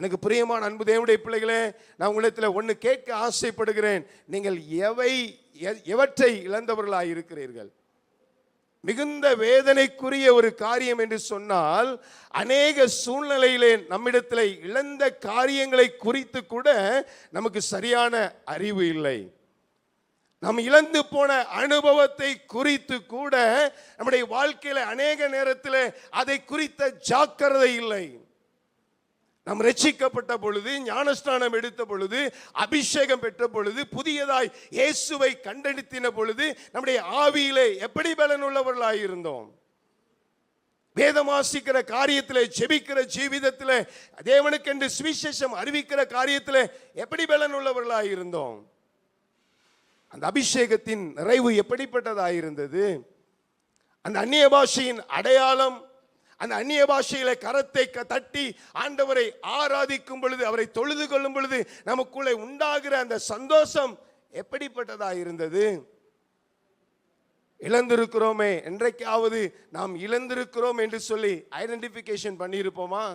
எனக்கு பிரியமான அன்பு தேவனுடைய பிள்ளைகளே, நான் உங்களிடத்தில் ஒன்று கேட்க ஆசைப்படுகிறேன். நீங்கள் எவற்றை இழந்தவர்களாக இருக்கிறீர்கள்? மிகுந்த வேதனைக்குரிய ஒரு காரியம் என்று சொன்னால், அநேக சூழ்நிலையிலே நம்மிடத்தில் இழந்த காரியங்களை குறித்து கூட நமக்கு சரியான அறிவு இல்லை. நாம் இழந்து போன அனுபவத்தை குறித்து கூட நம்முடைய வாழ்க்கையில அநேக நேரத்தில் அதை குறித்த ஜாக்கிரதை இல்லை. நாம் ரட்சிக்கப்பட்ட பொழுது, ஞானஸ்நானம் எடுத்த பொழுது, அபிஷேகம் பெற்ற பொழுது, புதியதாய் இயேசுவை கண்டெடுத்தின பொழுது நம்முடைய ஆவியிலே எப்படி பலன் உள்ளவர்களாய் இருந்தோம்? வேதம் வாசிக்கிற காரியத்திலே, ஜெபிக்கிற ஜீவிதத்திலே, தேவனுக்கென்று சுவிசேஷம் அறிவிக்கிற காரியத்திலே எப்படி பலன் உள்ளவர்களாய் இருந்தோம்? அந்த அபிஷேகத்தின் நிறைவு எப்படிப்பட்டதாக இருந்தது? அந்த அந்நிய பாஷையின் அடையாளம், அந்த அந்நிய பாஷையில கரத்தை தட்டி ஆண்டவரை ஆராதிக்கும் பொழுது, அவரை தொழுது கொள்ளும் பொழுது நமக்குள்ளே உண்டாகிற அந்த சந்தோஷம் எப்படிப்பட்டதாக இருந்தது? இழந்திருக்கிறோமே, என்றைக்காவது நாம் இழந்திருக்கிறோம் என்று சொல்லி ஐடென்டிஃபிகேஷன் பண்ணியிருப்போமா?